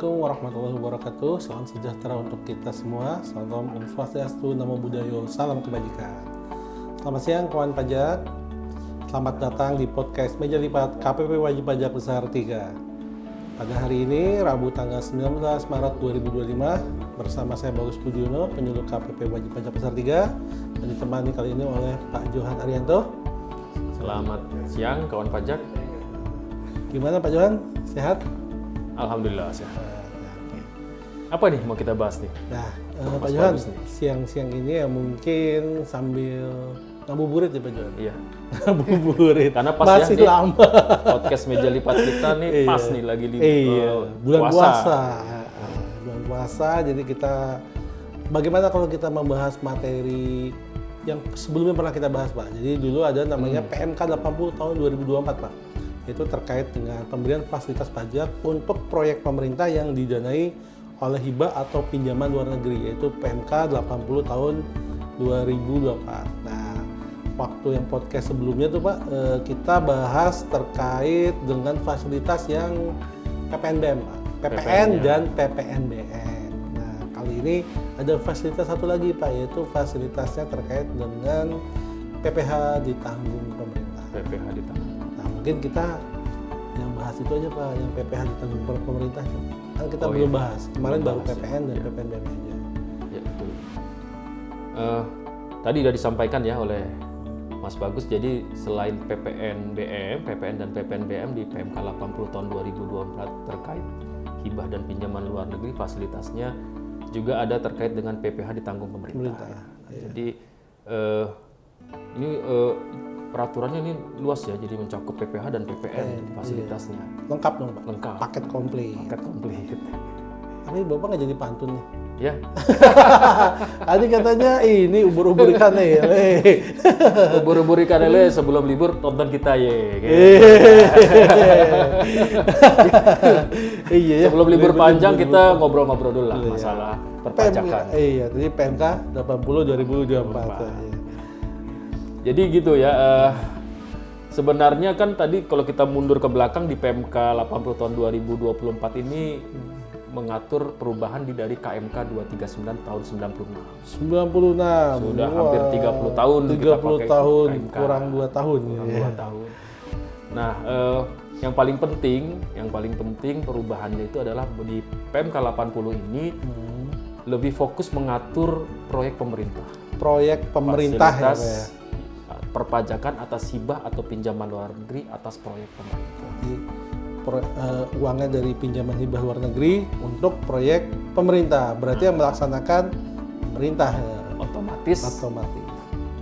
Assalamualaikum warahmatullahi wabarakatuh. Salam sejahtera untuk kita semua. Salam Om Swastiastu, Namo Buddhaya, salam kebajikan. Selamat siang kawan pajak. Selamat datang di podcast Meja Lipat KPP Wajib Pajak Besar 3. Pada hari ini, Rabu tanggal 19 Maret 2025, bersama saya Bagus Budiono, penyuluh KPP Wajib Pajak Besar 3, dan ditemani kali ini oleh Pak Johan Arianto. Selamat siang kawan pajak. Gimana Pak Johan? Sehat? Alhamdulillah sehat. Apa nih mau kita bahas nih? Nah, Pak Johan, siang-siang ini ya mungkin sambil ngabuburit ya Pak Johan? Iya. Ngabuburit. Karena pas masih ya, lama. Podcast Meja Lipat kita nih pas nih lagi di bulan puasa. Bulan puasa, jadi kita bagaimana kalau kita membahas materi yang sebelumnya pernah kita bahas Pak. Jadi dulu ada namanya PMK 80 tahun 2024 Pak. Itu terkait dengan pemberian fasilitas pajak untuk proyek pemerintah yang didanai oleh hibah atau pinjaman luar negeri, yaitu PMK 80 tahun 2024. Nah, waktu yang podcast sebelumnya tuh Pak, kita bahas terkait dengan fasilitas yang PPNBM Pak, PPN dan PPNBM. Nah, kali ini ada fasilitas satu lagi Pak, yaitu fasilitasnya terkait dengan PPH ditanggung pemerintah. PPH ditanggung. Nah, mungkin kita yang bahas itu aja Pak, yang PPH ditanggung pemerintah. Kan kita belum bahas. Kemarin baru PPN dan PPNBM aja. Ya betul. Tadi sudah disampaikan ya oleh Mas Bagus. Jadi selain PPNBM, PPN dan PPNBM di PMK 80 tahun 2024 terkait hibah dan pinjaman luar negeri, fasilitasnya juga ada terkait dengan PPH ditanggung pemerintah. Iya. Jadi ini peraturannya ini luas ya, jadi mencakup PPH dan PPN fasilitasnya. Lengkap dong Pak? Lengkap. Paket komplit. Paket komplit. Tapi Bapak nggak jadi pantun nih? Ya. Tadi katanya ini ubur-ubur ikan nih. Ubur-ubur ikan lele sebelum libur tonton kita ye. Iya. Sebelum libur panjang kita ngobrol-ngobrol dulu lah masalah perpajakan. Iya, jadi PMK 80 2024. Jadi gitu ya. Sebenarnya kan tadi kalau kita mundur ke belakang di PMK 80 tahun 2024 ini mengatur perubahan dari KMK 239 tahun 96. 96. Sudah hampir 30 tahun 30 tahun KMK. kurang 2 tahun. Kurang 2 tahun. Nah, yang paling penting perubahannya itu adalah di PMK 80 ini lebih fokus mengatur proyek pemerintah. Proyek pemerintah ya, Pak ya. Perpajakan atas hibah atau pinjaman luar negeri atas proyek pemerintah. Jadi, uangnya dari pinjaman hibah luar negeri untuk proyek pemerintah. Berarti yang melaksanakan pemerintah. Otomatis.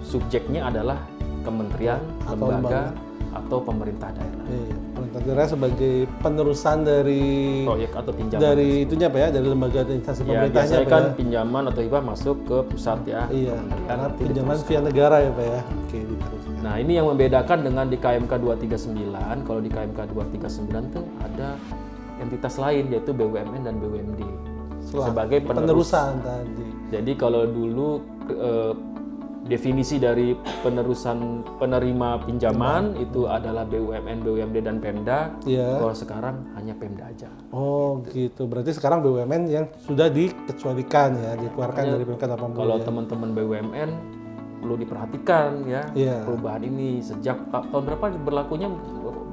Subjeknya adalah kementerian, atau lembaga atau pemerintah daerah. Iya, pemerintah daerah sebagai penerusan dari proyek atau pinjaman. Dari itunya Pak ya, dari lembaga dan instansi pemerintahnya Pak. Kan pinjaman atau hibah masuk ke pusat ya. Iya, karena pinjaman via negara ya Pak ya. Oke, diteruskan. Nah, ini yang membedakan dengan di KMK 239. Kalau di KMK 239 tuh ada entitas lain yaitu BUMN dan BUMD sebagai penerusan tadi. Jadi kalau dulu definisi dari penerima pinjaman itu adalah BUMN, BUMD dan Pemda. Iya. Kalau sekarang hanya Pemda aja. Oh gitu. Berarti sekarang BUMN yang sudah dikecualikan ya, dikeluarkan dari PMK 80. Kalau teman-teman BUMN perlu diperhatikan ya perubahan ini sejak tahun berapa berlakunya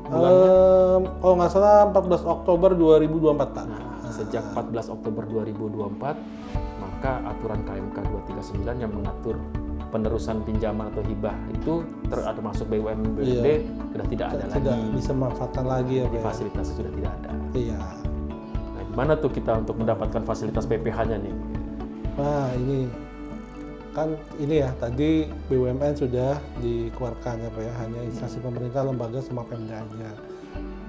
bulannya? Kalau nggak salah 14 Oktober 2024 Pak. Nah, sejak 14 Oktober 2024 maka aturan KMK 239 yang mengatur penerusan pinjaman atau hibah itu termasuk BUMN BUMD sudah tidak ada lagi. Tidak bisa memanfaatkan lagi ya Pak. Fasilitas sudah tidak ada. Iya. Nah, gimana tuh kita untuk mendapatkan fasilitas PPH-nya nih? Wah, ini kan ini ya, tadi BUMN sudah dikeluarkan ya Pak ya, hanya instansi pemerintah, lembaga sama Pemda aja.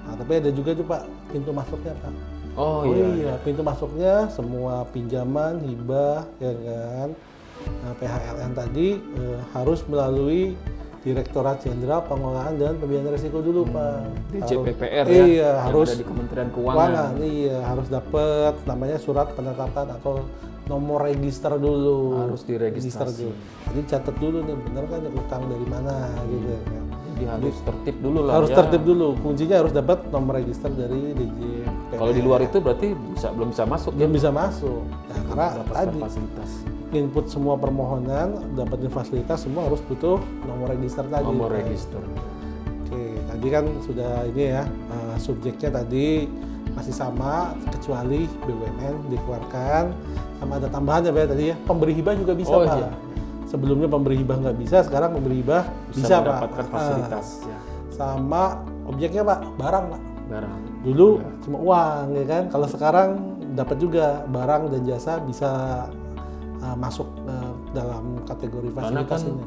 Nah, tapi ada juga tuh Pak pintu masuknya Pak. Oh iya, pintu masuknya semua pinjaman, hibah ya kan. Nah, PHLN tadi harus melalui Direktorat Jenderal Pengelolaan dan Pembiayaan Risiko dulu Pak. DJPPR ya. Iya, harus ada di Kementerian Keuangan. Iya, harus dapat namanya surat penetapan atau nomor register dulu. Harus diregistrasi. Dulu. Jadi catat dulu nih, bener kan utang dari mana gitu kan. Jadi harus tertib dulu lah. Harus ya. tertib dulu. Kuncinya harus dapat nomor register dari DJPN. Kalau di luar itu berarti belum bisa masuk. belum bisa masuk. Nah, karena Dapatkan tadi fasilitas. input semua permohonan, dapetin fasilitas semua harus butuh nomor register tadi. Nomor register. Oke, tadi kan sudah ini ya, subjeknya tadi masih sama kecuali BUMN dikeluarkan, sama ada tambahan ya Pak ya, tadi ya, pemberi hibah juga bisa Oh, Pak. iya. Sebelumnya pemberi hibah nggak bisa, sekarang pemberi hibah bisa Pak. mendapatkan fasilitas. Ya. Sama objeknya Pak, barang Pak. Barang. Dulu cuma uang ya kan, kalau sekarang dapat juga barang dan jasa bisa masuk dalam kategori Karena kan fasilitas ini.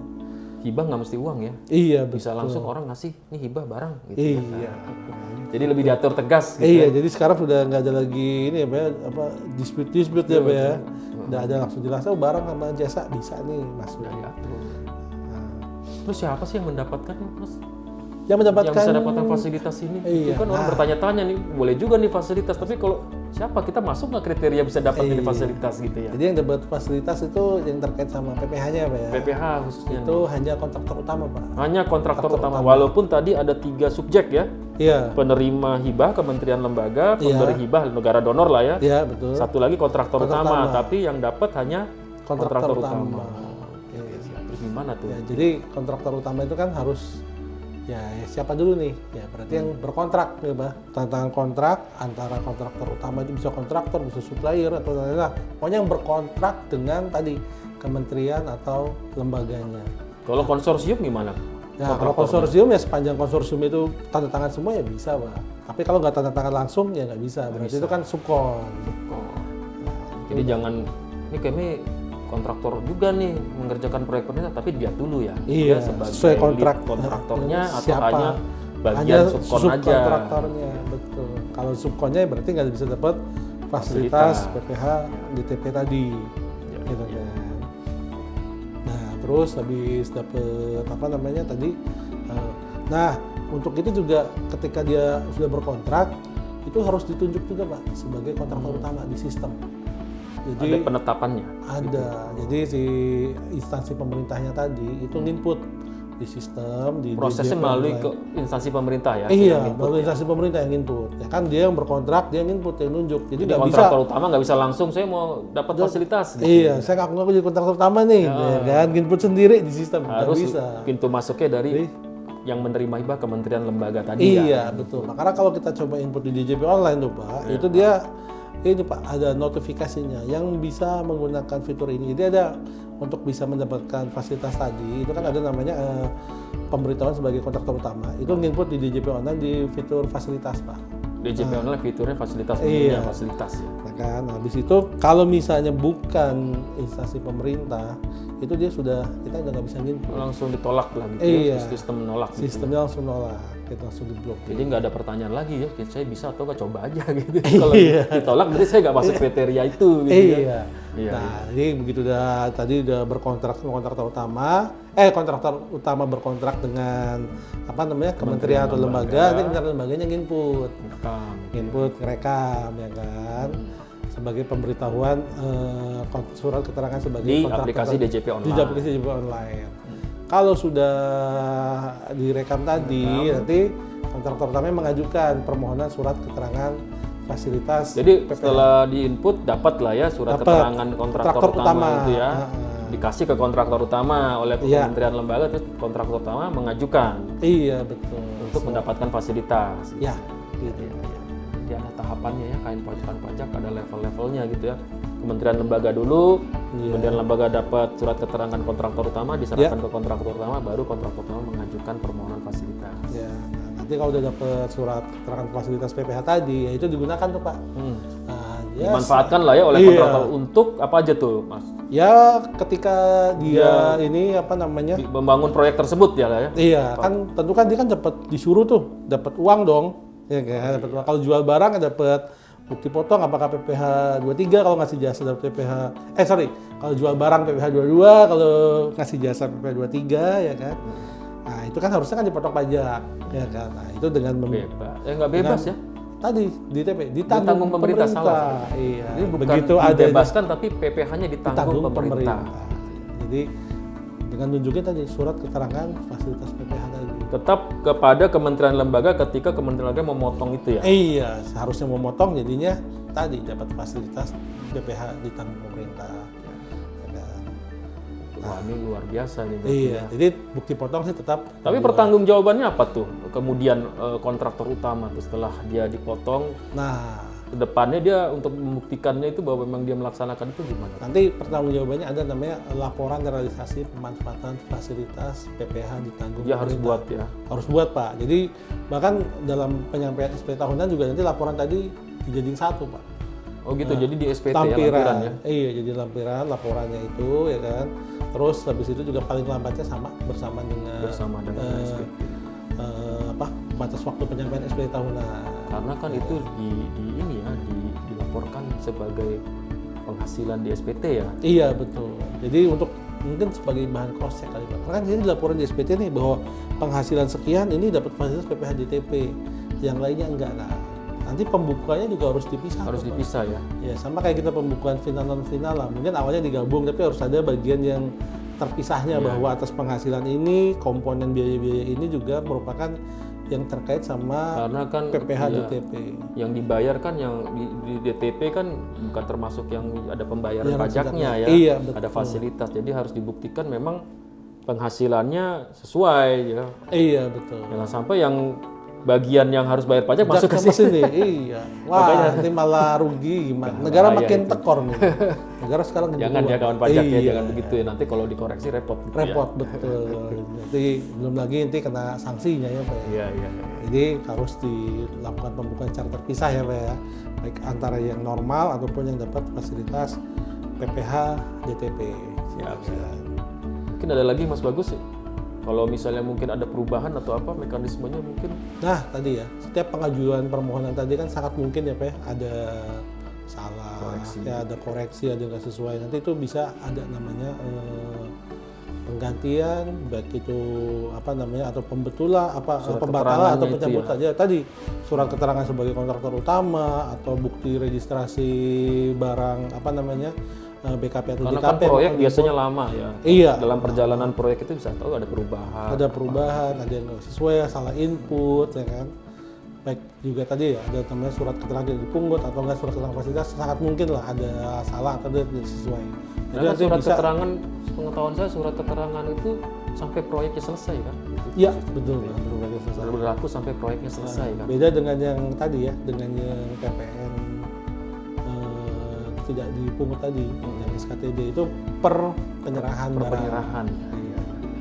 hibah nggak mesti uang ya. Iya betul. Bisa langsung orang ngasih, ini hibah barang. Gitu, Iya. Jadi lebih diatur tegas. Gitu Iya, ya. jadi sekarang sudah nggak ada lagi ini ya, Pak, ya, apa dispute ya, Pak ya. Udah ada langsung jelas, oh barang sama jasa bisa nih masuk. Udah diatur. Terus siapa sih yang mendapatkannya, Mas? Yang mendapatkan Yang bisa dapatkan fasilitas ini? Iya. Itu kan orang bertanya-tanya nih, boleh juga nih fasilitas, tapi kalau siapa kita masuk nggak kriteria bisa dapat ini fasilitas gitu ya? Jadi yang dapat fasilitas itu yang terkait sama PPH-nya, Pak ya. PPH khususnya. Itu hanya kontraktor utama, Pak. Hanya kontraktor utama. Walaupun tadi ada 3 subjek ya, Iya. penerima hibah, kementerian lembaga, pemberi hibah, negara donor lah ya. Iya, betul. Satu lagi kontraktor utama, tapi yang dapat hanya kontraktor utama. Oke. Terus gimana tuh? Ya, jadi kontraktor utama itu kan harus ya siapa dulu nih? Ya berarti yang berkontrak ya, Pak. Tantangan kontrak antara kontraktor utama itu bisa kontraktor, bisa supplier atau lain-lain. Pokoknya yang berkontrak dengan tadi kementerian atau lembaganya. Kalau konsorsium gimana? Ya, kalau konsorsium ya sepanjang konsorsium itu tanda tangan semua ya bisa, Pak. Tapi kalau nggak tanda tangan langsung ya nggak bisa. Berarti itu kan subkon. Jadi jangan, ini kami kontraktor juga nih mengerjakan proyek-proyeknya, tapi dia dulu ya. Iya, Dia sebagai sesuai kontrak kontraktornya atau siapa? hanya bagian Hanya subkon aja. subkontraktornya, betul. Kalau subkonnya berarti nggak bisa dapat fasilitas PPH DTP tadi, gitu kan. Nah, terus habis dapat apa namanya tadi, nah untuk itu juga ketika dia sudah berkontrak itu harus ditunjuk juga Pak sebagai kontraktor utama di sistem. Jadi Ada penetapannya. ada. Jadi si instansi pemerintahnya tadi itu nginput di sistem di Prosesnya DJP melalui online. ke instansi pemerintah ya. Iya, yang input. melalui instansi pemerintah yang input. Ya kan dia yang berkontrak, dia yang input, yang nunjuk. Jadi Jadi nggak bisa. kontraktor utama nggak bisa langsung saya mau dapat fasilitas. Gitu. Iya, saya ngaku-ngaku jadi kontraktor utama nih, ya kan? Input sendiri di sistem. Nggak Harus bisa. pintu masuknya dari yang menerima hibah kementerian lembaga tadi ya. Iya, betul. Nah, karena kalau kita coba input di DJP online tuh Pak, itu dia ini Pak ada notifikasinya yang bisa menggunakan fitur ini. Jadi ada untuk bisa mendapatkan fasilitas tadi itu kan ada namanya pemberitahuan sebagai kontraktor utama. Itu nginput di DJP online di fitur fasilitas Pak. DJP online fiturnya fasilitas Iya. fasilitas ya. Nah kan, habis itu kalau misalnya bukan instansi pemerintah, itu dia sudah kita udah nggak bisa nginput. Langsung ditolak lah gitu Iya. ya. Sistem menolak gitu. Sistemnya langsung nolak, kita langsung diblokir. Jadi nggak ada pertanyaan lagi ya, saya bisa atau nggak coba aja gitu. Kalau ditolak berarti saya nggak masuk kriteria itu gitu ya. Iya. Iya. Nah, jadi begitu tadi udah berkontrak sama kontraktor utama, kontraktor utama berkontrak dengan apa namanya kementerian atau lembaga, nanti kementerian lembaganya nginput, ngerekam ya kan, sebagai pemberitahuan surat keterangan sebagai Di kontraktor aplikasi tadi. DJP online. Di aplikasi DJP online. Kalau sudah direkam tadi, nanti kontraktor utamanya mengajukan permohonan surat keterangan fasilitas. Jadi setelah di-input dapat lah ya surat keterangan kontraktor utama itu ya. Dikasih ke kontraktor utama oleh kementerian lembaga, terus kontraktor utama mengajukan Iya, betul. untuk mendapatkan fasilitas. Ya, gitu. Jadi ada tahapannya ya, kain pajak ada level-levelnya gitu ya. Kementerian lembaga dulu, kemudian lembaga dapat surat keterangan kontraktor utama, diserahkan ke kontraktor utama, baru kontraktor utama mengajukan permohonan fasilitas. Ya, nah, nanti kalau udah dapat surat keterangan fasilitas PPH tadi, ya itu digunakan tuh Pak. Nah, Dimanfaatkan lah ya oleh kontraktor untuk apa aja tuh, Mas? Ya, ketika dia ini apa namanya? Membangun proyek tersebut ya lah ya. Iya, kan tentu kan dia kan dapat disuruh tuh, dapat uang dong. Ya kan, dapat uang. Kalau jual barang dapat bukti potong apakah PPH 23, kalau ngasih jasa dapat PPH kalau jual barang PPH 22, kalau ngasih jasa PPH 23 ya kan. Nah, itu kan harusnya kan dipotong pajak ya kan. Nah, itu dengan Bebas. Nggak bebas ya. Tadi DTP ditanggung pemerintah. Salah. Iya. Jadi bukan Begitu dibebaskan tapi PPH-nya ditanggung pemerintah. Jadi dengan nunjukin tadi surat keterangan fasilitas PPH tadi. tetap kepada kementerian lembaga ketika kementerian lembaga memotong itu ya. Iya, seharusnya memotong jadinya tadi dapat fasilitas PPh ditanggung pemerintah. Ya kan? Wah, ini luar biasa nih. Iya, jadi bukti potong sih tetap. Tapi pertanggungjawabannya apa tuh? Kemudian kontraktor utama tuh setelah dia dipotong, Nah, kedepannya dia untuk membuktikannya itu bahwa memang dia melaksanakan itu gimana? nanti pertanggungjawabannya ada namanya laporan realisasi pemanfaatan fasilitas PPh ditanggung Dia harus buat ya. Harus buat Pak. Jadi bahkan dalam penyampaian SPT tahunan juga nanti laporan tadi dijadiin satu Pak. Oh gitu, jadi di SPT ya, Lampiran lampiran ya. Iya, jadi lampiran laporannya itu ya kan. Terus habis itu juga paling lambatnya bersama dengan SPT. batas waktu penyampaian SPT tahunan. Karena kan itu dilaporkan sebagai penghasilan di SPT ya. Iya betul. Jadi untuk mungkin sebagai bahan cross check kali Pak. Karena kan ini laporan di SPT nih bahwa penghasilan sekian ini dapat fasilitas PPh DTP, yang lainnya enggak. Nah, nanti pembukuannya juga harus dipisah. Harus Pak. dipisah ya. Ya sama kayak kita pembukuan final non final lah. Mungkin awalnya digabung tapi harus ada bagian yang terpisahnya bahwa atas penghasilan ini komponen biaya-biaya ini juga merupakan yang terkait sama Karena kan PPh iya, DTP. yang dibayar kan yang di DTP kan bukan termasuk yang ada pembayaran Yang pajaknya ya. Iya, betul. Ada fasilitas. Jadi harus dibuktikan memang penghasilannya sesuai ya. Iya betul. Jangan sampai yang bagian yang harus bayar pajak masuk ke sini. Iya. Wah, nanti malah rugi gimana? Negara makin tekor nih. Negara sekarang Jangan ya kawan pajak ya, Iya. jangan begitu ya. Nanti kalau dikoreksi repot. Gitu Repot betul. Nanti belum lagi nanti kena sanksinya ya Pak. Ya. Iya. Jadi harus dilakukan pembukaan secara terpisah ya Pak ya. Baik antara yang normal ataupun yang dapat fasilitas PPh DTP. Siap. Mungkin ada lagi Mas Bagus ya? Kalau misalnya mungkin ada perubahan atau apa mekanismenya mungkin? Nah tadi ya, setiap pengajuan permohonan tadi kan sangat mungkin ya Pak ya, ada salah, ya ada koreksi, ada nggak sesuai. Nanti itu bisa ada namanya penggantian, baik itu apa namanya atau pembetulan, pembatalan atau pencabutan. Ya tadi surat keterangan sebagai kontraktor utama atau bukti registrasi barang apa namanya BKP atau Karena DKP. kan proyek biasanya lama ya. Iya. Dalam perjalanan proyek itu bisa tahu ada perubahan. Ada perubahan, ada yang nggak sesuai, salah input, ya kan. Baik juga tadi ya, ada namanya surat keterangan tidak dipungut atau enggak surat keterangan fasilitas, sangat mungkin lah ada salah atau tidak sesuai. Jadi Karena nanti surat bisa, keterangan, pengetahuan saya surat keterangan itu sampai proyeknya selesai kan? iya betul kan, berbagai selesai. Berlaku sampai proyeknya selesai kan? Beda dengan yang tadi ya, dengan yang PPN tidak dipungut tadi, yang SKTD itu per penyerahan barang. Penyerahan. Iya. Gitu.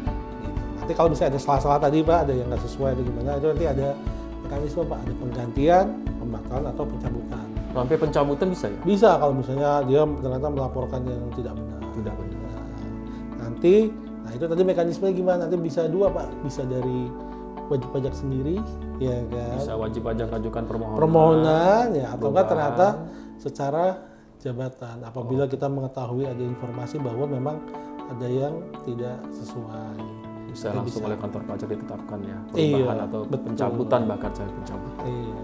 Nanti kalau misalnya ada salah-salah tadi Pak, ada yang nggak sesuai atau gimana, itu nanti ada mekanisme Pak, ada penggantian, pembatalan atau pencabutan. Sampai pencabutan bisa ya? Bisa kalau misalnya dia ternyata melaporkan yang tidak benar. Tidak benar. Nanti, nah itu tadi mekanismenya gimana? Nanti bisa dua Pak, bisa dari wajib pajak sendiri, ya kan? Bisa wajib pajak ajukan Permohonan, ya atau enggak ternyata secara jabatan. Apabila kita mengetahui ada informasi bahwa memang ada yang tidak sesuai. Bisa langsung oleh kantor pajak ditetapkan ya Iya, perubahan atau pencabutan bahkan saya pencabutan. Iya.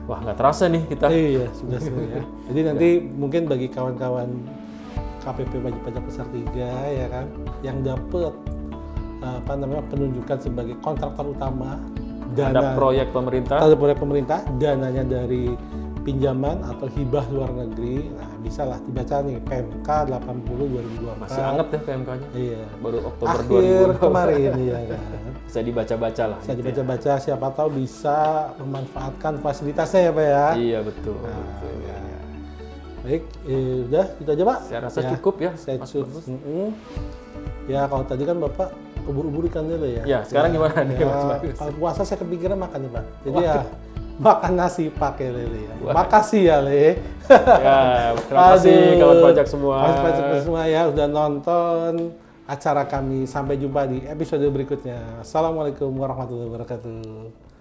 Wah nggak terasa nih kita. Iya, sudah ya. Jadi nanti mungkin bagi kawan-kawan KPP wajib pajak besar 3 ya kan, yang dapat apa namanya penunjukan sebagai kontraktor utama Ada proyek pemerintah. ada proyek pemerintah, dananya dari pinjaman atau hibah luar negeri. Nah, bisa lah dibaca nih PMK 80/2024. Masih anget ya PMK-nya. Iya. Baru Oktober Akhir 2020. kemarin ya kan. Bisa dibaca-baca lah. Bisa dibaca-baca, siapa tahu bisa memanfaatkan fasilitasnya ya Pak ya. Iya betul. Nah, betul. ya. Baik, udah itu aja Pak. Saya rasa cukup ya. Saya Mas cukup. Bagus. Ya kalau tadi kan Bapak ubur-ubur ikan dulu ya. Ya sekarang gimana nih Mas Bagus? Kalau puasa saya kepikiran makan nih Pak. Jadi ya makan nasi pakai lele ya. Makasih ya Le. Ya, terima kasih kawan pajak semua. Kawan pajak semua ya udah nonton acara kami. Sampai jumpa di episode berikutnya. Assalamualaikum warahmatullahi wabarakatuh.